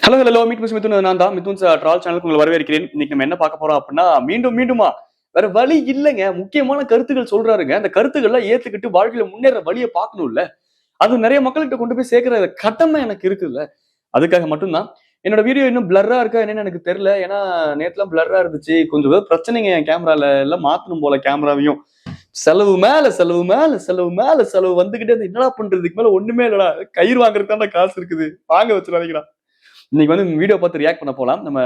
Hello meet miss Mithun. நான் தான் Mithun troll சேனலுக்கு உங்களை வரவேற்கிறேன். இன்னைக்கு நம்ம என்ன பார்க்க போறோம் அப்படின்னா, மீண்டுமா வேற வழி இல்லைங்க. முக்கியமான கருத்துக்கள் சொல்றாருங்க. அந்த கருத்துக்கள்லாம் ஏத்துக்கிட்டு வாழ்க்கையில முன்னேற வழியை பார்க்கணும்ல. அது நிறைய மக்கள்கிட்ட கொண்டு போய் சேர்க்கிற கடமை எனக்கு இருக்குல்ல. அதுக்காக மட்டும்தான். என்னோட வீடியோ இன்னும் பிளர்ரா இருக்கா என்னன்னு எனக்கு தெரியல. ஏன்னா நேத்துலாம் பிளர்ரா இருந்துச்சு. கொஞ்சம் பிரச்சனைங்க என் கேமரால எல்லாம் மாத்தணும் போல கேமராவையும். செலவு மேல செலவு மேல செலவு மேல செலவு வந்துகிட்டே என்னடா பண்றதுக்கு மேல ஒண்ணுமே இல்லடா. கயிறு வாங்குறதுக்கு தான் காசு இருக்குது. வாங்க வச்சிடாதீங்கடா. இன்னைக்கு வந்து வீடியோ பார்த்து ரியாக்ட் பண்ண போலாம். நம்ம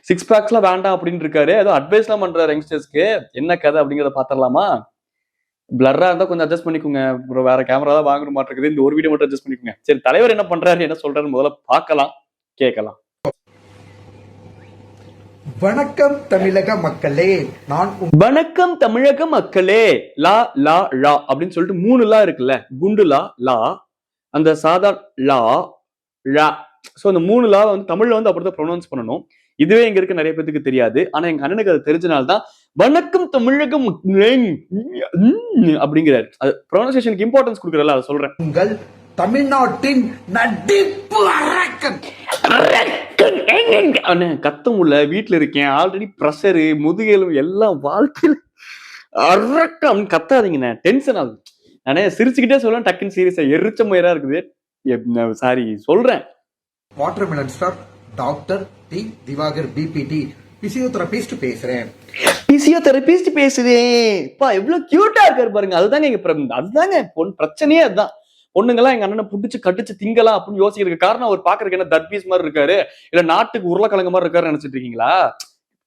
சிக்ஸ் பேக்ஸ்லாம் வேண்டாம் அப்படின்னு இருக்காரு. ஏதோ அட்வைஸ்லாம் பண்றாரு யங்ஸ்டர்ஸ்க்கு. என்ன கதை அப்படிங்கிறத பாத்திரலாமா? பிளர்ரா இருந்தா கொஞ்சம் அட்ஜஸ்ட் பண்ணிக்கோங்க. அப்புறம் வேற கேமரா தான் வாங்கணும் மாட்டிருக்குது. இந்த ஒரு வீடியோ மட்டும் அட்ஜஸ்ட் பண்ணிக்கோங்க. சரி, தலைவர் என்ன பண்றாரு, என்ன சொல்றாரு முதல்ல பார்க்கலாம், கேட்கலாம். வணக்கம் தமிழக மக்களே. வணக்கம் தமிழக மக்களே. லா லா லா அப்படின்னு சொல்லிட்டு 3 லா இருக்குல்ல. குண்டு லா லா, அந்த சாதா லா லா. சோ அந்த 3 லா வந்து தமிழ்ல வந்து அப்படிதான் ப்ரொனவுன்ஸ் பண்ணணும். இதுவே இங்க இருக்க நிறைய பேருக்கு தெரியாது. ஆனா எங்க அண்ணனுக்கு அது தெரிஞ்சனால்தான் வணக்கம் தமிழகம் அப்படிங்கிறாரு. அது ப்ரொனன்சியேஷனுக்கு இம்பார்ட்டன்ஸ் கொடுக்கறல, அதை சொல்றேன். உங்கள் தமிழ்நாட்டின் நடிப்பு அரக்கன். கத்தம் உள்ள வீட்டுல இருக்கேன், ஆல்ரெடி பிரஷரு முதுகெலும் எல்லாம் வாழ்க்கையில அரக்கம் கத்தாதீங்க, டென்ஷன் ஆகுது. நானே சிரிச்சுக்கிட்டே சொல்லுவேன், டக்குன்னு சீரியஸா எரிச்ச முயரா இருக்குது. சாரி சொல்றேன். Watermelon star doctor D Divakar BPT physiotherapist பேசுறேன். பிசியோதெரபிஸ்ட் பேசுறேன். பா எவ்வளவு கியூட்டா இருக்காரு பாருங்க. அதுதாங்க பிரச்சனையே. அதுதான் பொண்ணுங்கெல்லாம் எங்க அண்ணனை புடிச்சு கட்டிச்சு திங்கலாம் அப்படின்னு யோசிக்கிறதுக்கு காரணம் அவர் பாக்குறதுக்கு என்ன தர்பீஸ் மாதிரி இருக்காரு, இல்ல நாட்டுக்கு உருளைக்கிழங்கு மாதிரி இருக்காரு நினைச்சிட்டு இருக்கீங்களா?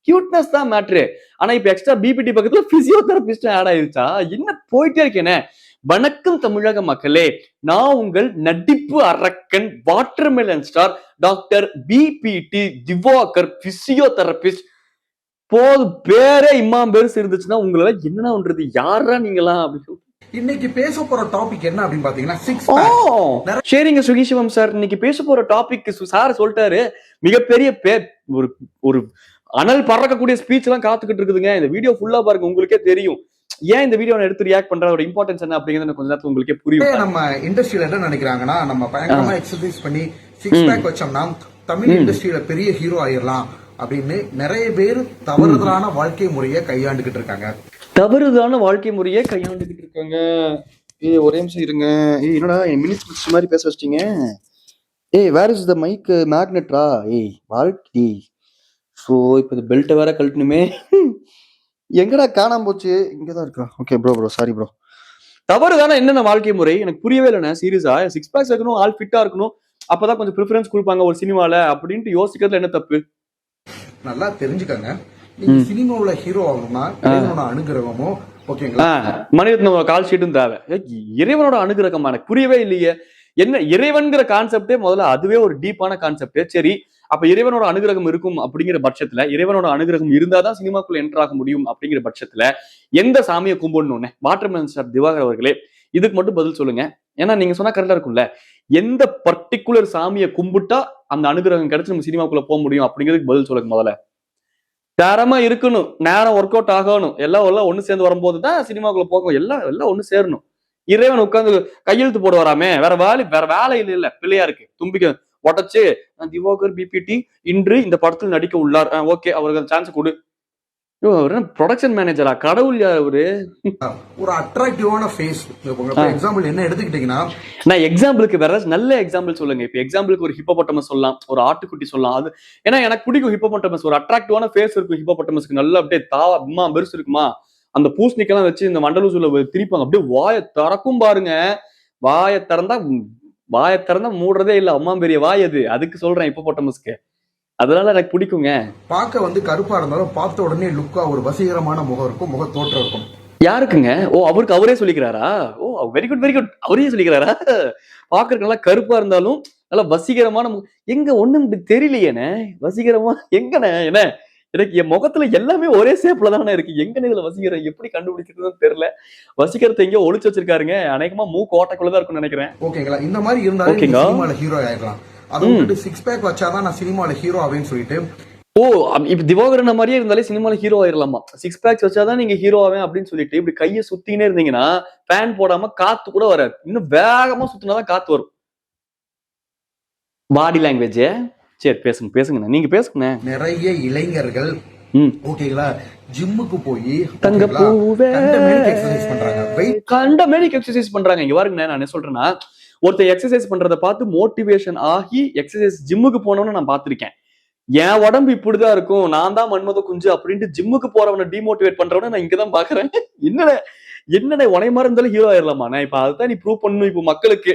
கியூட்னஸ் தான் மேட்ரு. ஆனா இப்ப எக்ஸ்ட்ரா பிபிடி பக்கத்துல பிசியோதெரபிஸ்ட் ஆட் ஆயிருச்சா? என்ன போயிட்டே இருக்கேனே. வணக்கம் தமிழக மக்களே, நான் உங்கள் நடிப்பு அரக்கன் watermelon star doctor BPT Divakar physiotherapist. போது பேரே இம்மாம் பெருசு இருந்துச்சுன்னா உங்களால என்ன பண்றது, யாரா நீங்களா அப்படின்னு. இன்னைக்கு பேச போற டாபிக் என்ன அப்படின்னு பாத்தீங்கன்னா சிக்ஸ் பேக். சரிங்க சுகிசிவம் சார், இன்னைக்கு பேச போற டாபிக் சார் சொல்லிட்டாரு. மிகப்பெரிய ஒரு அனல் பறக்கக்கூடிய ஸ்பீச் எல்லாம் காத்துக்கிட்டு இருக்குதுங்க. இந்த வீடியோ ஃபுல்லா பாருங்க, உங்களுக்கே தெரியும் ஏன் இந்த வீடியோ எடுத்து ரியாக்ட் பண்றதோட இம்பார்ட்டன்ஸ் என்ன அப்படிங்கறது கொஞ்ச நேரத்துல உங்களுக்கே புரியும். நம்ம இண்டஸ்ட்ரியில என்ன நினைக்கிறாங்கன்னா, நம்ம பயங்கரமா எக்ஸசைஸ் பண்ணி சிக்ஸ் பேக் வச்சோம்னா தமிழ் இண்டஸ்ட்ரியில பெரிய ஹீரோ ஆயிரலாம் அப்படின்னு நிறைய பேர் தவறுதலான வாழ்க்கை முறையை கையாண்டுகிட்டு இருக்காங்க. ஒரே நிமிஷம் இருங்க. என்னடா மினிட்ஸ் மாதிரி பேச வச்சிட்டீங்க. வேர் இஸ் த மைக் மேக்னெட்ரா? வாழ்க்கை சோ இப்ப பெல்ட் வேற கழட்டணுமே. எங்கடா காணாம போச்சு? இங்கதான் இருக்கா? Okay bro sorry bro. தவறு தானே என்னென்ன வாழ்க்கை முறை எனக்கு புரியவே இல்லைண்ணே. சீரியஸா சிக்ஸ் பேக்ஸ் இருக்கணும், ஆல் ஃபிட்டா இருக்கணும், அப்பதான் கொஞ்சம் ப்ரிஃபரன்ஸ் கொடுப்பாங்க ஒரு சினிமால அப்படின்ட்டு யோசிக்கிறதுல என்ன தப்பு? நல்லா தெரிஞ்சுக்கங்க, நீங்க சினிமாவுல ஹீரோ ஆகணும்னா இறைவனோட அனுகிரகமோ ஓகேங்களா, மனிதனோட கால் ஷீட்டும் தேவை. இறைவனோட அனுகிரகமா எனக்கு புரியவே இல்லையே. என்ன இறைவன்கிற கான்செப்டே முதல்ல அதுவே ஒரு டீப்பான கான்செப்ட். சரி, அப்ப இறைவனோட அனுகிரகம் இருக்கும் அப்படிங்கிற பட்சத்துல, இறைவனோட அனுகிரகம் இருந்தாதான் சினிமாக்குள்ள என்டர் ஆக முடியும் அப்படிங்கிற பட்சத்துல எந்த சாமியை கும்பிடணும்னு வாட்டர்மெலன் ஸ்டார் திவாகர் அவர்களே இதுக்கு மட்டும் பதில் சொல்லுங்க. ஏன்னா நீங்க சொன்னா கரெக்டா இருக்கும்ல. எந்த பர்டிகுலர் சாமியை கும்பிட்டா அந்த அனுகிரகம் கிடைச்சு நம்ம சினிமாக்குள்ள போக முடியும் அப்படிங்கிறதுக்கு பதில் சொல்லுங்க முதல்ல. தரமா இருக்கணும், நேரம் ஒர்க் அவுட் ஆகணும், எல்லாம் ஒண்ணு சேர்ந்து வரும்போது தான் சினிமாக்குள்ள போகும். எல்லாம் ஒண்ணு சேரணும். இறைவன் உட்கார்ந்து கையெழுத்து போட வராமே, வேற வேலை இல்ல பிள்ளையா இருக்கு தும்பிக்க உடச்சு திவாகர் பிபிடி இன்று இந்த படத்தில் நடிக்க உள்ளார். ஓகே, அவருக்கு சான்ஸ் கொடு. ப்ரொடக்ஷன் மேனேஜரா? கடவுள் யார் அவரு? ஒரு அட்ராக்டிவான ஃபேஸ். எக்ஸாம்பிள் என்ன எடுத்துக்கிட்டீங்கன்னா, நான் எக்ஸாம்பிளுக்கு வேற நல்ல எக்ஸாம்பிள் சொல்லுங்க. இப்ப எக்ஸாம்பிளுக்கு ஒரு ஹிப்போபொட்டமஸ் சொல்லலாம், ஒரு ஆட்டுக்குட்டி சொல்லலாம். அது ஏன்னா எனக்கு பிடிக்கும் ஹிப்போபொட்டமஸ். ஒரு அட்ராக்டிவான ஃபேஸ் இருக்கும் ஹிப்போபொட்டமஸ்க்கு. நல்லா அப்படியே அம்மா பெருசு இருக்குமா, அந்த பூசணிக்கெல்லாம் வச்சு இந்த மண்டலூசுல திரிப்பாங்க. அப்படியே வாயை திறக்கும் பாருங்க. வாயை திறந்தா மூடுறதே இல்ல. அம்மா பெரிய வாய் அது. அதுக்கு சொல்றேன் ஹிப்போபொட்டமஸ்க்கு. அதனால எனக்கு பிடிக்குங்க. பார்க்க வந்து கருப்பா இருந்தாலும் பார்த்த உடனே லுக்கா ஒரு வசீகரமான முகம் இருக்கும், முக தோற்றம் இருக்கும். யாருக்குங்க? அவருக்கு அவரே சொல்லிக்கிறாரா? Very good. அவரே சொல்லிக்கிறாரா? பாக்குறதுக்கு நல்லா கருப்பா இருந்தாலும் நல்லா வசீகரமான எங்க ஒண்ணும் தெரியலையேண்ணே. வசீகரமா எங்கண்ணே? என்ன எனக்கு என் முகத்துல எல்லாமே ஒரே சேப்ல தானே இருக்கு. எங்கன்னு இதுல வசீகரம் எப்படி கண்டுபிடிக்கிறதுன்னு தெரியல. வசீகரத்தை எங்கேயோ ஒளிச்சு வச்சிருக்காருங்க. அநேகமா மூக்கு ஓட்டக்குள்ளதான் இருக்கும்னு நினைக்கிறேன். ஓகேங்களா? இந்த மாதிரி இருந்தாலும் சினிமால ஹீரோ ஆயிடலாம். அதை விட்டு சிக்ஸ் பேக் வச்சாதான் நான் சினிமால ஹீரோ ஆவேன்னு சொல்லிட்டு இப்ப திவாகரன் மாதிரியே இருந்தாலே சினிமால ஹீரோ ஆயிரலாமா? சிக்ஸ் பேக்ஸ் வச்சாதான் நீங்க ஹீரோ ஆவேன் அப்படின்னு சொல்லிட்டு இப்படி கையை சுத்தினே இருந்தீங்கன்னா ஃபேன் போடாம காத்து கூட வராது. இன்னும் வேகமா சுத்தினாதான் காத்து வரும். Body language. சரி பேசுங்க பேசுங்கண்ணே, நீங்க பேசுங்கண்ணே. நிறைய இளைஞர்கள் ம். ஓகேங்களா ஜிம்முக்கு போய் தங்க பூவே எக்ஸசைஸ் பண்றாங்க, வெயிட் கண்டமேனிக் எக்ஸசைஸ் பண்றாங்க. இங்க பாருங்க, நான் என்ன சொல்றேன்னா, ஒருத்தர் எக்ஸசைஸ் பண்றதை பார்த்து மோட்டிவேஷன் ஆகி எக்ஸசைஸ் ஜிம்முக்கு போனவன நான் பார்த்திருக்கேன். என் உடம்பு இப்படிதான் இருக்கும், நான் தான் மன்மத குஞ்சு அப்படின்ட்டு ஜிம்முக்கு போறவனை டிமோட்டிவேட் பண்றவன நான் இங்கதான் பாக்குறேன். என்னடா என்னடா உனைய மாதிரி இருந்தாலும் ஹீரோ ஆயிரலாமா? நான் இப்ப அதுதான் நீ ப்ரூவ் பண்ணணும் இப்ப மக்களுக்கு.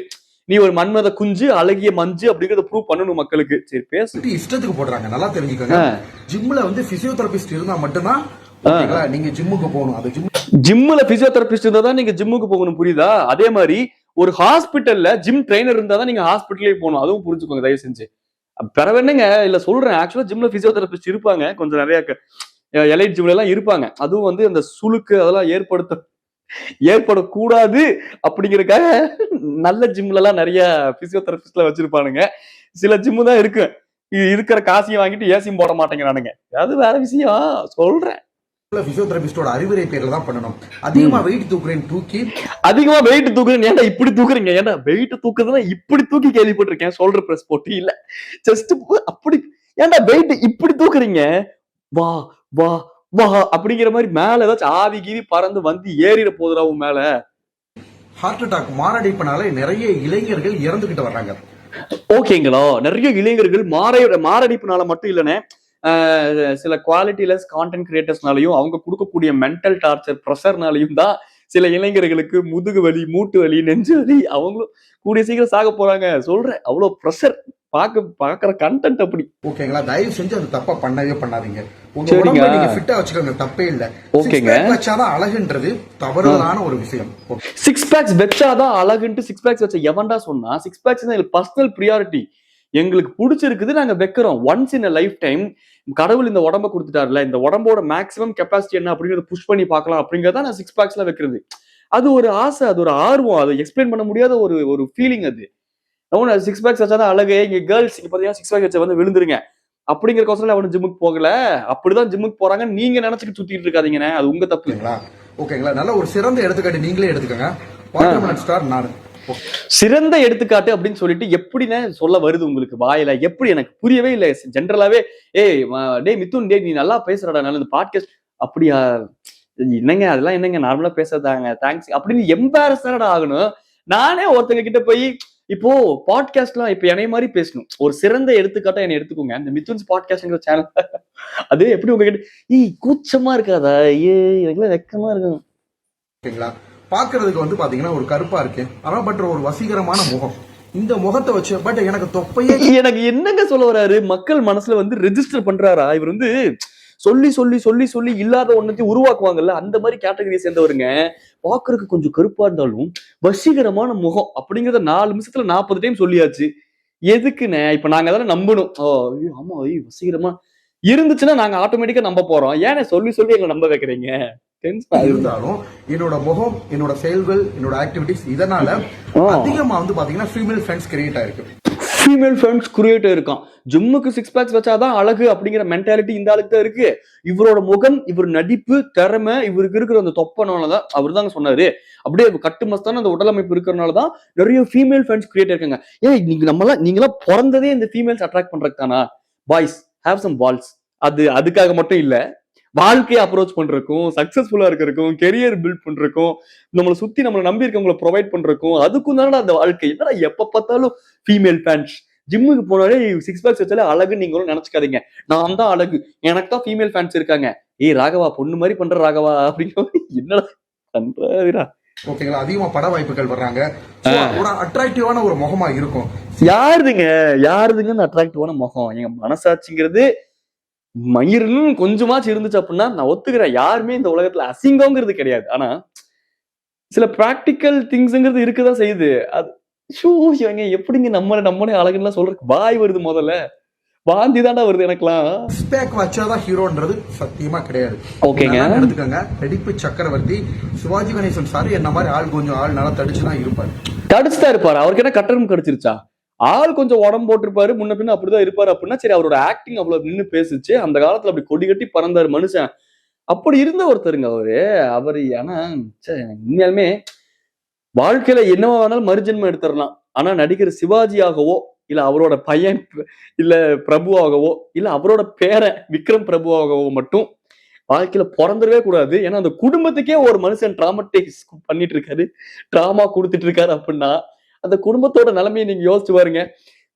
நீ ஒரு மன்மத குஞ்சு, அழகிய மஞ்சு அப்படிங்கறத ப்ரூவ் பண்ணணும் மக்களுக்கு. சரி பேசு. இஷ்டத்துக்கு போடுறாங்க. நல்லா தெரிஞ்சுக்கோங்க, ஜிம்ல வந்து பிசியோதெரபிஸ்ட் இருந்தா மட்டும்தான் ஓகேங்களா நீங்க ஜிம்முக்கு போகணும். அது ஜிம்ல பிசியோதெரபிஸ்ட் இருந்தா தான் நீங்க ஜிம்முக்கு போகணும், புரியுதா? அதே மாதிரி ஒரு ஹாஸ்பிட்டல்ல ஜிம் ட்ரைனர் இருந்தா தான் நீங்க ஹாஸ்பிட்டலே போகணும். அதுவும் புரிஞ்சுக்கோங்க தயவு செஞ்சு. பிறவென்னங்க இல்ல சொல்றேன், ஆக்சுவலா ஜிம்ல பிசியோதெரபிஸ்ட் இருப்பாங்க, கொஞ்சம் நிறைய எலைட் ஜிம்ல எல்லாம் இருப்பாங்க. அதுவும் வந்து அந்த சுளுக்கு அதெல்லாம் ஏற்படக்கூடாது அப்படிங்கறதுக்காக நல்ல ஜிம்ல எல்லாம் நிறைய பிசியோதெரபிஸ்ட்ல வச்சிருப்பானுங்க. சில ஜிம்மு தான் இருக்கு இருக்கிற காசையும் வாங்கிட்டு ஏசியும் போட மாட்டேங்கிறானுங்க. அது வேற விஷயம் சொல்றேன். பிசியோதெரபிஸ்டோட அறிவுரை பேர்ல தான் பண்ணணும். அதிகமா வெயிட் தூக்குறேன் ஏன்டா இப்படி தூக்குறீங்க? ஏன்டா வெயிட் தூக்குறதுன்னா இப்படி தூக்கி கேள்விப்பட்டிருக்கேன், ஷோல்டர் பிரஸ் போட்டு. இல்ல ஜஸ்ட் அப்படி. ஏன்டா வெயிட் இப்படி தூக்குறீங்க? வா வா வா அப்படிங்கிற மாதிரி மேல ஏதாச்சும் ஆவி கீவி பறந்து வந்து ஏறிட போதுராவும் மேல. ஹார்ட் அட்டாக் மாரடைப்புனால நிறைய இளைஞர்கள் இறந்துகிட்டு வர்றாங்க. ஓகேங்களா, நிறைய இளைஞர்கள் மாரடைப்புனால மட்டும் இல்லைன்னு சில குவாலிட்டிலெஸ் கான்டென்ட் கிரியேட்டர்ஸ்னாலையும் அவங்க கொடுக்கக்கூடிய மென்டல் டார்ச்சர் ப்ரெஷர்னாலையும் தான் சில இளைஞர்களுக்கு முதுகு வலி, மூட்டு வலி, நெஞ்சு வலி, அவங்களும் கூடிய சீக்கிரம் சாக போறாங்க. சொல்றேன், அவ்வளவு ப்ரெஷர். பாக்குற கண்டென்ட் அப்படி. ஓகேங்களா, தயவு செஞ்சு அந்த தப்பா பண்ணவே பண்ணாதீங்க. உங்க உடம்ப நீங்க ஃபிட்டா வச்சுக்கோங்க, தப்பே இல்ல. ஓகேங்க, வச்சாதான் அழகுன்றது தவறான ஒரு விஷயம். சிக்ஸ் பேக்ஸ் வச்சாதான் அழகுன்ட்டு சிக்ஸ் பேக்ஸ் வச்ச எவன்டா சொன்னா? சிக்ஸ் பேக்ஸ் தான் பர்சனல் பிரியாரிட்டி. எங்களுக்கு பிடிச்சிருக்குது, நாங்க வைக்கிறோம். ஒன்ஸ் இன் லைஃப் டைம் கடவுள் இந்த உடம்ப கொடுத்துட்டாருல, இந்த உடம்போட மேக்ஸிமம் கெப்பாசிட்டி என்ன அப்படிங்கறத புஷ் பண்ணி பார்க்கலாம் அப்படிங்கறத நான் சிக்ஸ் பேக்ஸ்ல வைக்கிறது. அது ஒரு ஆசை, அது ஒரு ஆர்வம், அதை எக்ஸ்பிளைன் பண்ண முடியாத ஒரு ஃபீலிங். அது சிக்ஸ் பேக்ஸ் வச்சாதான் அழகு. இங்க கேர்ள்ஸ் பாத்தீங்கன்னா சிக்ஸ் பேக் வச்சா வந்து விழுந்துருங்க அப்படிங்கறதுக்கோசரம் அவனு ஜிம்முக்கு போகல. அப்படிதான் ஜிம்முக்கு போறாங்க நீங்க நினைச்சுட்டு சுத்திட்டு இருக்காதீங்கண்ணே, அது உங்க தப்புங்களா? ஓகேங்களா, நல்ல ஒரு சிறந்த எடுத்துக்காட்டு நீங்களே எடுத்துக்கோங்க. வாட்டர்மெலன் ஸ்டார் நானு சிறந்த எடுத்துக்காட்டு அப்படின்னு சொல்லிட்டு எப்படின்னு சொல்ல வருது உங்களுக்கு வாயில? எப்படி எனக்கு புரியவே இல்லை. ஜென்ரலாவே டே மிதுன், டே நீ நல்லா பேசுறடா, நல்ல இந்த பாட்காஸ்ட் அப்படியா? என்னங்க அதெல்லாம் என்னங்க நார்மலா பேசுறதாங்க, தேங்க்ஸ் அப்படின்னு எம்பாரஸ்டா ஆகணும். நானே ஒருத்தங்க கிட்ட போய் இப்போ பாட்காஸ்ட்லாம் இப்ப என்னைய மாதிரி பேசணும். ஒரு சிறந்த எடுத்துக்காட்டா என்னை எடுத்துக்கோங்க. இந்த மிதுன்ஸ் பாட்காஸ்ட்ங்கிற சேனல் அது எப்படி உங்ககிட்ட கூச்சமா இருக்காதா? எனக்குலாம் வெக்கமா இருக்கும். ஓகேங்களா, பாக்குறதுக்கு வந்து பாத்தீங்கன்னா ஒரு கருப்பா இருக்கு, ஆனா பட் ஒரு வசீகரமான முகம். இந்த முகத்தை வச்சு பட் எனக்கு தொப்பையே. எனக்கு என்னங்க சொல்ல வராரு? மக்கள் மனசுல வந்து ரெஜிஸ்டர் பண்றாரா இவர்? வந்து சொல்லி சொல்லி சொல்லி சொல்லி இல்லாத ஒன்னத்தையும் உருவாக்குவாங்கல்ல, அந்த மாதிரி கேட்டகரியை சேர்ந்தவருங்க. பாக்குறதுக்கு கொஞ்சம் கருப்பா இருந்தாலும் வசீகரமான முகம் அப்படிங்கறத 4 நிமிஷத்துல 40 டைம் சொல்லியாச்சு. எதுக்குன்னு இப்ப நாங்க தானே நம்பணும். ஆமா வசீகரமா இருந்துச்சுன்னா நாங்க ஆட்டோமேட்டிக்கா நம்ப போறோம். ஏன்னா சொல்லி சொல்லி எங்களை நம்ப வைக்கிறீங்க? இருந்தாலும் என்னோட முகம், என்னோட செயல்கள், என்னோட ஆக்டிவிட்டிஸ் இதனால அதிகமா வந்து பாத்தீங்கன்னா ஃபீமேல் ஃபேன்ஸ் கிரியேட் ஆயிருக்கு. ஃபீமேல் ஃபேன்ஸ் கிரியேட் ஆயிருக்கான். ஜிம்முக்கு சிக்ஸ் பேக்ஸ் வச்சாதான் அழகு அப்படிங்கிற மென்டாலிட்டி இந்த ஆளுக்கு தான் இருக்கு. இவரோட முகம், இவர் நடிப்பு, திறமை, இவருக்கு இருக்கிற அந்த தொப்பனாலதான், அவர் தாங்க சொன்னாரு, அப்படியே கட்டு மஸ்தான அந்த உடலமைப்பு இருக்கிறனாலதான் நிறைய ஃபீமேல் ஃபேன்ஸ் கிரியேட் ஆயிருக்காங்க. நீங்களாம் பிறந்ததே இந்த ஃபீமேல்ஸ் அட்ராக்ட் பண்றதுக்கு தானா? Boys have some balls. அதுக்காக மட்டும் இல்ல, வாழ்க்கையை அப்ரோச் பண்றதுக்கும், சக்சஸ்ஃபுல்லா இருக்கிறதுக்கும், கெரியர் பில்ட் பண்றதுக்கும், நம்மளை சுத்தி நம்மளை நம்பி இருக்கவங்களை ப்ரொவைட் பண்றதுக்கும், அதுக்கும் தானே அந்த வாழ்க்கை. என்னடா எப்ப பார்த்தாலும் ஃபீமேல் ஃபேன்ஸ். ஜிம்முக்கு போனாலே சிக்ஸ் பேக்ஸ் வச்சாலே அழகு நீங்களும் நினைச்சுக்காதீங்க. நான் தான் அழகு, எனக்கு தான் ஃபீமேல் ஃபேன்ஸ் இருக்காங்க. ராகவா பொண்ணு மாதிரி பண்ற ராகவா அப்படிங்கிற என்னடா பண்றா? ஓகேங்களா, அதிகமா பட வாய்ப்புகள் வர்றாங்க. ஒரு அட்ராக்டிவான ஒரு முகமா இருக்கும். யாருதுங்க அட்ராக்டிவான முகம்? எங்க மனசாட்சிங்கிறது மயிரும் கொஞ்சமாச்சு இருந்துச்சு அப்படின்னா நான் ஒத்துக்கிறேன். யாருமே இந்த உலகத்துல அசிங்கங்கிறது கிடையாது. ஆனா சில பிராக்டிக்கல் திங்ஸ்ங்கிறது இருக்குதான் செய்யுது. அது இவங்க எப்படிங்க நம்மளே அழகுன்னு சொல்றதுக்கு வாய் வருது? முதல்ல வாந்தி தாண்டா வருது எனக்குலாம். ஸ்பேக் வச்சாதான் ஹீரோன்றது சத்தியமா கிடையாது. ஓகேங்க, எடுத்துக்கோங்க. நடிப்பு சக்கரவர்த்தி சிவாஜி கணேசன் சார் என்ன மாதிரி ஆள் கொஞ்சம் ஆள் நல்லா தடிச்சுதான் இருப்பாரு. தடிச்சுதான் இருப்பாரு. அவருக்கு என்ன கட்டணம் கிடைச்சிருச்சா? ஆள் கொஞ்சம் உடம்பு போட்டிருப்பாரு, முன்ன பின்ன அப்படிதான் இருப்பாரு அப்படின்னா சரி, அவரோட ஆக்டிங் அவ்வளவு நின்று பேசுச்சு. அந்த காலத்துல அப்படி கொடி கட்டி பறந்தாரு மனுஷன். அப்படி இருந்த ஒருத்தருங்க அவரு. ஆனா உண்மையாலுமே வாழ்க்கையில என்னவா வேணாலும் மறுஜென்மம் எடுத்துடலாம். ஆனா நடிகர் சிவாஜியாகவோ இல்ல அவரோட பையன் இல்ல பிரபுவாகவோ இல்ல அவரோட பேரன் விக்ரம் பிரபுவாகவோ மட்டும் வாழ்க்கையில பிறந்துடவே கூடாது. ஏன்னா அந்த குடும்பத்துக்கே ஒரு மனுஷன் டிராமடைஸ் பண்ணிட்டு இருக்காரு, டிராமா கொடுத்துட்டு இருக்காரு அப்படின்னா அந்த குடும்பத்தோட நிலைமையை நீங்க யோசிச்சு பாருங்க.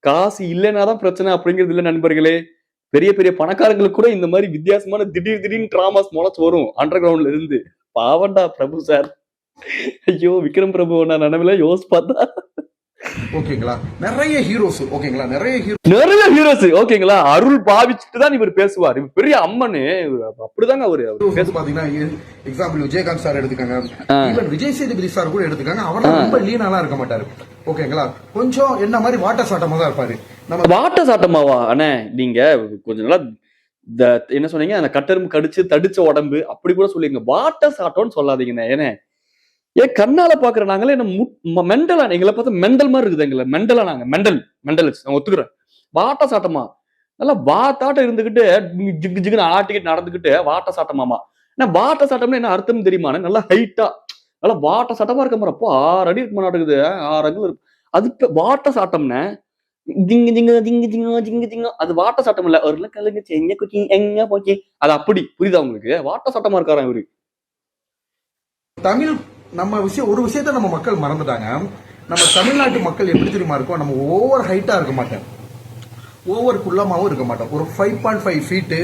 காசு இல்லைனாதான் பிரச்சனை அப்படிங்கிறது இல்ல நண்பர்களே. பெரிய பெரிய பணக்காரங்களுக்கு கூட இந்த மாதிரி வித்தியாசமான திடீர் திடீர்னு டிராமாஸ் முளைச்சு வரும் அண்டர் கிரவுண்ட்ல இருந்து. பாவண்டா பிரபு சார். ஐயோ விக்ரம் பிரபு நினைவுல யோசிச்சு பார்த்தா ஓகேங்களா, நிறைய ஹீரோஸ் ஓகேங்களா, நிறைய ஹீரோஸ் ஓகேங்களா. அருள் பாவிச்சுட்டு தான் இவர் பேசுவார். இவர் பெரிய அம்மனு, அப்படிதாங்க அவரு பாத்தீங்கன்னா எக்ஸாம்பிள் விஜயகாந்த் சார் எடுத்துக்காங்க, ஈவன் விஜய் சேதுபதி சார் கூட எடுத்துக்காங்க. அவர் ரொம்ப லீனாலாம் இருக்க மாட்டாரு ஓகேங்களா, கொஞ்சம் என்ன மாதிரி வாட்ட சாட்டமா தான் இருப்பாரு. நம்ம வாட்ட சாட்டமாவா அண்ணே நீங்க கொஞ்ச நாளா என்ன சொன்னீங்க, அந்த கட்டெரும்பு கடிச்சு தடிச்ச உடம்பு அப்படி கூட சொல்லிங்க. வாட்ட சாட்டம்னு சொல்லாதீங்கண்ணே. ஏன்னா ஏன் கண்ணால பாக்குற நாங்களே என்ன மெண்டலா, எங்களை பார்த்தா மெண்டல் மாதிரி இருக்குது. எங்களை மெண்டலா நாங்க மெண்டல் நான் ஒத்துக்கிறேன். வாட்ட சாட்டமா நல்லா வாட்டாட்டம் இருந்துகிட்டு ஜிக்கு ஜிக்குன்னு ஆட்டிக்கிட்டு நடந்துகிட்டு வாட்ட சாட்டமாமா. ஏன்னா வாட்ட சாட்டம்னு என்ன அர்த்தம் தெரியுமா? நல்லா ஹைட்டா நல்லா வாட்ட சாட்டமா இருக்க மாதிரி. அப்போ 6 அடி இருக்க மாட்டேங்குது, 6 அங்குல இருக்கு. அது வாட்ட சாட்டம்னு ஜிங்கு ஜிங்கு ஜிங்கு ஜிங்கு ஜிங்கு ஜிங்கு அது வாட்ட சாட்டம் இல்ல. ஒரு கல்லுங்க செங்க குச்சி எங்க போச்சு அது அப்படி புரியுதா உங்களுக்கு? வாட்ட சாட்டமா இருக்காரா இவரு. தமிழ் நம்ம ஒரு விஷயத்த நம்ம மக்கள் மறந்துட்டாங்க. நம்ம தமிழ்நாட்டு மக்கள் எப்படி தெரியுமா இருக்கும், நம்ம ஓவர் ஹைட்டா இருக்க மாட்டோம், ஓவர் குள்ளமாவும் இருக்க மாட்டோம். ஒரு 5.5 ஃபீட்டு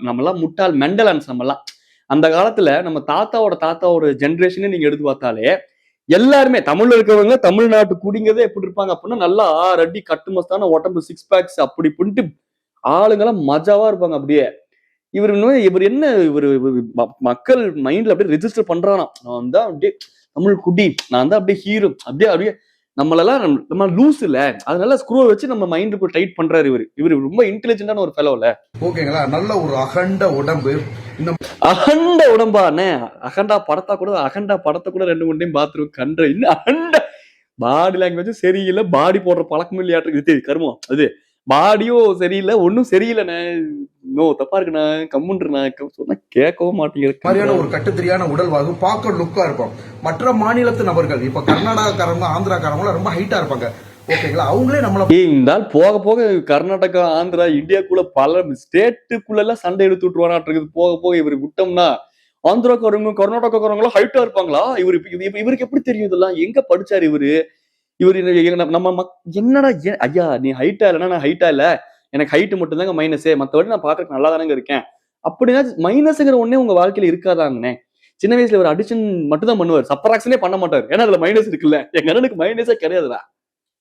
நம்மலாம் முட்டாள் மெண்டலன்ஸ். நம்மலாம் அந்த காலத்துல நம்ம தாத்தாவோட ஜென்ரேஷனே நீங்க எடுத்து பார்த்தாலே எல்லாருமே தமிழ்ல இருக்கிறவங்க தமிழ்நாட்டு குடிங்கிறதே எப்படி இருப்பாங்க அப்படின்னா நல்லா 6 அடி கட்டுமஸ்தான உடம்பு, 6 பேக்ஸ் அப்படி பண்ணிட்டு ஆளுங்கெல்லாம் மஜாவா இருப்பாங்க. அப்படியே இவர் என்ன மக்கள் மைண்ட்ல அப்படியே ரெஜிஸ்டர் பண்றாராம். நான் தான் அப்படியே தமிழ் குடி, நான் தான் அப்படியே ஹீரோ, அப்படியே நம்மளெல்லாம் நம்ம லூஸ் இல்ல, அதனால ஸ்க்ரூ வச்சு நம்ம மைண்டுக்கு டைட் பண்றாரு. இவரு ரொம்ப இன்டெலிஜென்டான ஒரு ஃபெலோல ஓகேங்களா. நல்ல ஒரு அகண்ட உடம்பு. இந்த அகண்ட உடம்பானே, அகண்டா படத்தை கூட 2-3 டைம் பாத்துருவோம். கண்ட இன்னும் அகண்ட பாடி லாங்குவேஜ் சரியில்லை, பாடி போடுற பழக்கமும் இல்லையாட்டு கருமம். அது பாடியும் சரியில்லை, ஒன்னும் சரியில்லைண்ணே, நோ தப்பா இருக்குண்ணா, கம்முன்றா சொன்னா கேட்கவும் மாட்டேங்குது. மாதிரியான ஒரு கட்டுத்திரியான உடல்வாகு பார்க்க லுக்கா இருக்கும். மற்ற மாநிலத்து நபர்கள் இப்ப கர்நாடகாக்காரங்க ஆந்திராக்காரங்க ரொம்ப ஹைட்டா இருப்பாங்க ஓகேங்களா. அவங்களே நம்மள இருந்தால் போக போக கர்நாடகா ஆந்திரா இந்தியாக்குள்ள பல ஸ்டேட்டுக்குள்ள எல்லாம் சண்டை எடுத்து விட்டுருவானாட்டு இருக்குது. போக போக இவரு விட்டோம்னா ஆந்திராக்காரங்க கர்நாடகாக்காரங்களும் ஹைட்டா இருப்பாங்களா? இவருக்கு எப்படி தெரியும் இதெல்லாம்? எங்க படிச்சாரு இவரு? நம்ம என்னடா ஐயா நீ ஹைட்டா இல்லைன்னா நான் ஹைட்டா இல்ல, எனக்கு ஹைட் மட்டும் தாங்க மைனஸே, மத்தபடி நான் பாக்குறதுக்கு நல்லா தானங்க இருக்கேன். அப்படின்னா மைனஸ்ங்கிற ஒன்னே உங்க வாழ்க்கையில இருக்காதாங்கண்ணே. சின்ன வயசுல ஒரு அடிஷன் மட்டும் தான் பண்ணுவார், சப்ராக்ஷனே பண்ண மாட்டாரு. ஏன்னா அதுல மைனஸ் இருக்குல்ல. எங்க அண்ணனுக்கு மைனஸே கிடையாதுடா.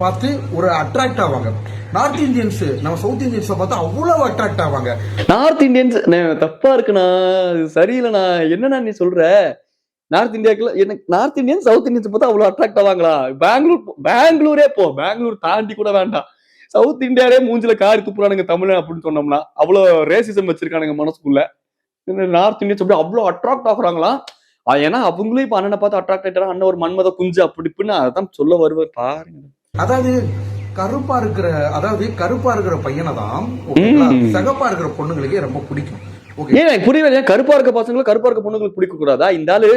பார்த்து ஒரு அட்ராக்ட் ஆவாங்க. நார்த் இந்தியன்ஸ் நம்ம சவுத் இந்தியன்ஸ் பார்த்தா அவ்வளவு அட்ராக்ட் ஆவாங்க. நார்த் இந்தியன்ஸ் தப்பா இருக்குண்ணா, சரியில்லைண்ணா. என்னண்ணா நீ சொல்ற? நார்த் இந்தியாக்குள்ள எனக்கு நார்த் இந்தியன் சவுத் இந்தியன்ஸ் பார்த்தா அவ்வளவு அட்ராக்ட் ஆவாங்களா? பெங்களூரே போ, பெங்களூர் தாண்டி கூட வேண்டாம், சவுத் இந்தியாலே மூஞ்சில காரி துப்புறானுங்க தமிழ் அப்படின்னு சொன்னோம்னா. அவ்வளவு ரேசிசம் வச்சிருக்கானுங்க மனசுக்குள்ள. நார்த் இந்தியன்ஸ் அப்படி அவ்வளவு அட்ராக்ட் ஆகுறாங்களா? ஏன்னா அவங்களும் இப்ப அண்ணனை பார்த்து அட்ராக்ட் ஆயிட்டாங்க. அண்ணன் ஒரு மன்மத குஞ்சு அப்படி இப்படின்னு அதான் சொல்ல வருவார் பாருங்க. அதாவது கருப்பா இருக்கிற பையனை தான் சகப்பா இருக்கிற பொண்ணுங்களுக்கே ரொம்ப பிடிக்கும். ஏன் புரியல, கருப்பா இருக்க பசங்களுக்கு கருப்பா இருக்க பொண்ணுங்களுக்கு பிடிக்க கூடாதா? இந்த ஆளு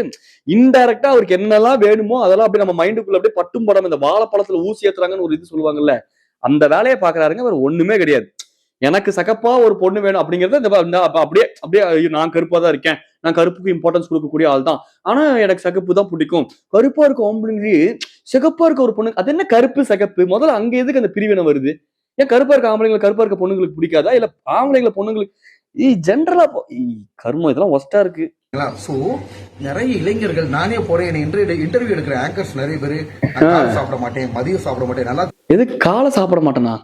இன்டைரக்டா அவருக்கு என்னெல்லாம் வேணுமோ அதெல்லாம் அப்படியே நம்ம மைண்டுக்குள்ள அப்படியே பட்டும் படம். இந்த வாழைப்பழத்துல ஊசி ஏத்துறாங்கன்னு ஒரு இது சொல்லுவாங்கல்ல, அந்த வேலையை பாக்குறாருங்க. அவர் ஒண்ணுமே கிடையாது. எனக்கு சகப்பா ஒரு பொண்ணு வேணும் அப்படிங்கறது அப்படியே நான் கருப்பா தான் இருக்கேன், நான் கருப்புக்கு இம்பார்ட்டன்ஸ் கொடுக்கக்கூடிய ஆள் தான், ஆனா எனக்கு சகப்பு தான் பிடிக்கும். கருப்பா இருக்க ஆம்பளைங்களே சிகப்பா இருக்க ஒரு பொண்ணு, அது என்ன கருப்பு சகப்பு? முதல்ல அங்க எதுக்கு அந்த பிரிவினை வருது? ஏன் கருப்பா இருக்க ஆம்பளைங்களை கருப்பா இருக்க பொண்ணுங்களுக்கு பிடிக்காதா? இல்ல ஆம்பளைங்களை பொண்ணுங்களுக்கு ஜென்ரலா கருமம் இதெல்லாம் ஒஸ்டா இருக்கு. சோ நிறைய இளைஞர்கள், நானே போறேன் இன்டர்வியூ எடுக்கிற ஆங்கர்ஸ் நிறைய பேரு சாப்பிட மாட்டேன், மதியம் சாப்பிட மாட்டேன், நல்லா எது காலை சாப்பிட மாட்டேனா?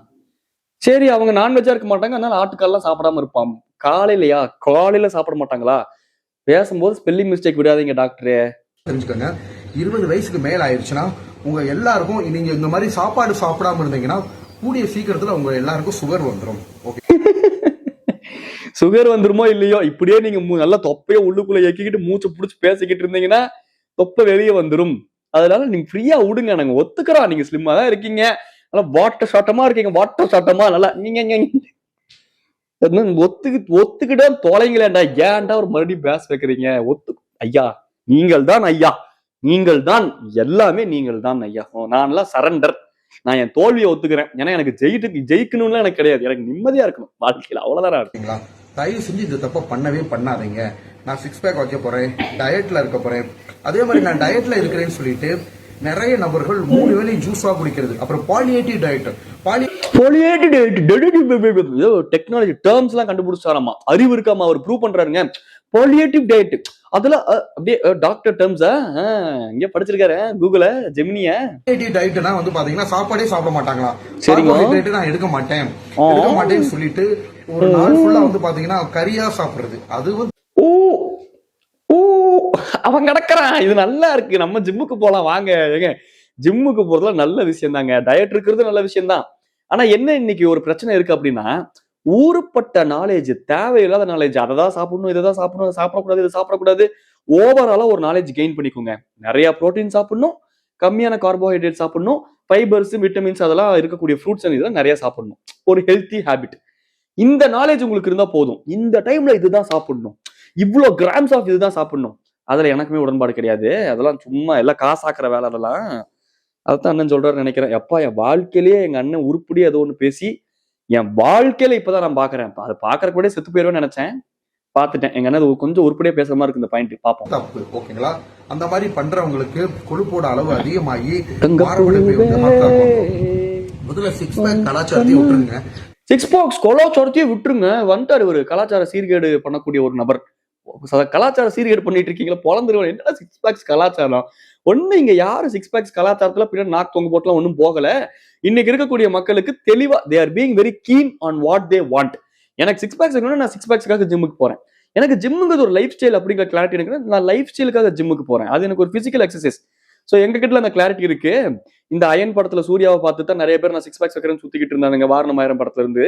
சரி அவங்க நான்வெஜ்ஜா இருக்க மாட்டாங்க, அதனால ஆட்டுக்கால்லாம் சாப்பிடாம இருப்பான். காலையிலயா? காலையில சாப்பிட மாட்டாங்களா? பேசும்போது ஸ்பெல்லிங் மிஸ்டேக் விடாதீங்க டாக்டரே. தெரிஞ்சுக்கோங்க, 20 வயசுக்கு மேல ஆயிடுச்சுன்னா உங்க எல்லாருக்கும் நீங்க இந்த மாதிரி சாப்பாடு சாப்பிடாம இருந்தீங்கன்னா கூடிய சீக்கிரத்துல உங்க எல்லாருக்கும் சுகர் வந்துடும். ஓகே சுகர் வந்துருமோ இல்லையோ, இப்படியே நீங்க நல்லா தொப்பைய உள்ளுக்குள்ள இயக்கிக்கிட்டு மூச்சு புடிச்சு பேசிக்கிட்டு இருந்தீங்கன்னா தொப்பை வெளியே வந்துடும். அதனால நீங்க ஃப்ரீயா விடுங்க, நாங்க ஒத்துக்கிறோம். நீங்க ஸ்லிம்மா தான் இருக்கீங்க, நல்லா வாட்டர் ஷாட்டமா இருக்கீங்க, வாட்டர் ஷாட்டமா நல்லா நீங்க ஒத்துக்கிட்டா தொலைங்களேன்டா. ஏன்டா ஒரு மறுபடியும் பேச வைக்கிறீங்க? ஐயா நீங்கள் தான் ஐயா, நீங்கள் தான் எல்லாமே, நீங்கள் தான் ஐயா. நான்லாம் சரண்டர். நான் என் தோல்வியை ஒத்துக்கிறேன். ஏன்னா எனக்கு ஜெயிக்கணும்லாம் எனக்கு கிடையாது. எனக்கு நிம்மதியா இருக்கணும் வாழ்க்கையில, அவ்வளவுதான் இருக்குங்களா. தயவு செஞ்சு இந்த தப்ப பண்ணவே பண்ணாதீங்க. நான் 6 பேக் வைக்க போறேன், டயட்ல இருக்க போறேன். அதே மாதிரி நான் டயட்ல இருக்கிறேன்னு சொல்லிட்டு நிறைய நபர்கள் 3 வேளையும் ஜூஸா குடிக்கிறது, அப்புறம் பாலியேட்டிவ் டயட், டெக்னாலஜி டேர்ம்ஸ் எல்லாம் கண்டுபிடிச்சாராமா. அறிவு இருக்காம அவர் ப்ரூவ் பண்றாருங்க. பாலியேட்டிவ் டயட் அதெல்லாம் அப்படியே டாக்டர் டேர்ம்ஸா இங்க படிச்சிருக்காரு கூகுள ஜெமினிய. பாலியேட்டிவ் டயட்னா வந்து பாத்தீங்கன்னா சாப்பாடே சாப்பிட மாட்டாங்களா. சரிங்க. கார்போஹைட்ரேட் நான் எடுக்க மாட்டேன்னு சொல்லிட்டு ஒரு நாள் ஃபுல்லா வந்து பாத்தீங்கன்னா கறியா சாப்பிடுறது. அது வந்து அவன் கிடக்குறான். இது நல்லா இருக்கு. நம்ம ஜிம்முக்கு போலாம் வாங்க. ஜிம்முக்கு போறதுல நல்ல விஷயம் தாங்க. டயட் இருக்கிறது நல்ல விஷயம் தான். ஆனா என்ன இன்னைக்கு ஒரு பிரச்சனை இருக்கு அப்படின்னா, ஊருப்பட்ட நாலேஜ், தேவையில்லாத நாலேஜ், அதை தான் சாப்பிடணும், இதை தான் சாப்பிடணும், சாப்பிடக்கூடாது, இது சாப்பிடக்கூடாது, ஓவராலா ஒரு நாலேஜ் கெயின் பண்ணிக்கோங்க. நிறைய புரோட்டீன் சாப்பிடணும், கம்மியான கார்போஹைட்ரேட் சாப்பிடணும், ஃபைபர்ஸ், விட்டமின்ஸ் அதெல்லாம் இருக்கக்கூடிய ஃப்ரூட்ஸ் இதெல்லாம் நிறைய சாப்பிடணும். ஒரு ஹெல்த்தி ஹேபிட். இந்த நாலேஜ் உங்களுக்கு இருந்தா போதும். இந்த டைம்ல இதுதான் சாப்பிடணும், இவ்வளவு கிராம்ஸ் ஆஃப் இதுதான் சாப்பிடணும், அதுல எனக்குமே உடன்பாடு கிடையாது. அதெல்லாம் சும்மா எல்லாம் காசாக்குற வேலை. அதெல்லாம் அதான் அண்ணன் சொல்றாரு நினைக்கிறேன். எப்பா என் வாழ்க்கையிலேயே எங்க அண்ணன் உருப்படி ஏதோ ஒண்ணு பேசி என் வாழ்க்கையில இப்பதான் நான் பாக்குறேன். அது பாக்குறக்கு கூட செத்து போயிருவேன்னு நினைச்சேன், பாத்துட்டேன். எங்க அண்ணன் கொஞ்சம் உருப்படியா பேசுற மாதிரி இருக்கு இந்த பாயிண்ட். பாப்போம். தப்பு. ஓகேங்களா. அந்த மாதிரி பண்றவங்களுக்கு கொழுப்போட அளவு அதிகமாகி முதல்ல 6 பேக் கலாச்சாரத்தையும் விட்டுருங்க. 6 பேக்ஸ் கலாச்சாரத்தையும் விட்டுருங்க. வந்துட்டாரு ஒரு கலாச்சார சீர்கேடு பண்ணக்கூடிய ஒரு நபர். கலாச்சார சீர்கேடு பண்ணிட்டு இருக்கீங்களா? பொழந்துருவோம். என்ன 6 பேக்ஸ் கலாச்சாரம்? ஒண்ணு இங்க யாரும் 6 பேக்ஸ் கலாச்சாரத்துல பின்னாடி நாக்கு தொங்க போட்டுலாம் ஒன்னும் போகல. இன்னைக்கு இருக்கக்கூடிய மக்களுக்கு தெளிவா they are being very keen on what they want. எனக்கு 6 பேக்ஸ் வேணும்னா நான் 6 பேக்ஸ்க்காக ஜிம்முக்கு போறேன். எனக்கு ஜிம்முங்கிறது ஒரு லைஃப் ஸ்டைல் அப்படிங்கிற கிளாரிட்டி எனக்கு. நான் லைஃப் ஸ்டைலுக்காக ஜிம்முக்கு போறேன். அது எனக்கு ஒரு பிசிக்கல் எக்ஸசைஸ். சோ எங்க கிட்ட அந்த கிளாரிட்டி இருக்கு. இந்த அயன் படத்துல சூர்யாவை பார்த்து தான் நிறைய பேர் நான் 6 பேக்ஸ் வைக்கிறேன்னு சுத்திக்கிட்டு இருந்தாங்க வாரணம் 1000 படத்துல இருந்து.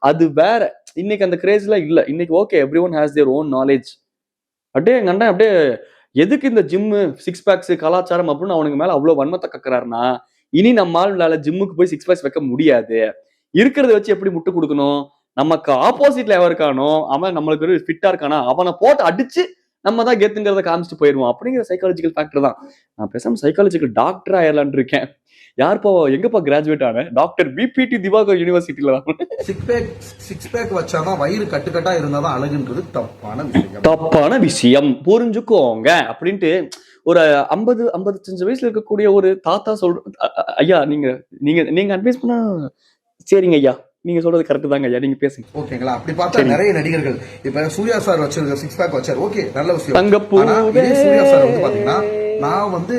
அது வேற. இன்னைக்கு அந்த கிரேஸ் எல்லாம் இல்ல. இன்னைக்கு okay, every one has their own knowledge. அப்படியே எங்க அண்ணன் அப்படியே எதுக்கு இந்த ஜிம்மு 6 பேக்ஸ் கலாச்சாரம் அப்படின்னு அவனுக்கு மேல அவ்வளவு வன்மத்தை கக்குறாருன்னா, இனி நம்மளால ஜிம்முக்கு போய் 6 பேக்ஸ் வைக்க முடியாது. இருக்கிறத வச்சு எப்படி முட்டு கொடுக்கணும்? நமக்கு ஆப்போசிட்ல எவன் இருக்கானோ அவன் நம்மளுக்கு ஃபிட்டா இருக்கானா அவனை போட்டு அடிச்சு நம்ம தான் கெத்துங்கிறத காமிச்சிட்டு போயிருவோம் அப்படிங்கிற சைக்காலஜிக்கல் ஃபேக்டர் தான். நான் பேசாம சைக்காலஜிக்கல் டாக்டர் ஆயிரலான் இருக்கேன். யாருப்பா எங்கப்பா கிராஜுவேட் ஆன? டாக்டர் பிபிடி திவாகர் யூனிவர்சிட்டியில தான். 6 பேக் வச்சாதான் வயிறு கட்டுக்கட்டா இருந்தாதான் அழகுன்றது தப்பான விஷயம் புரிஞ்சுக்கோங்க அப்படின்ட்டு ஒரு 55 வயசுல இருக்கக்கூடிய ஒரு தாத்தா ஐயா நீங்க நீங்க நீங்க அட்வைஸ் பண்ணா சரிங்க ஐயா, நீங்க சொல்றது கரெக்ட் தாங்க ஐயா, நீங்க பேசுங்க. ஓகேங்களா. அப்படி பார்த்தா நிறைய நடிகர்கள் இப்ப சூர்யா சார் வச்சிருக்க 6 பேக் வச்சார். ஓகே, நல்ல விஷயம். சூர்யா சார் வந்து பாத்தீங்கன்னா நான் வந்து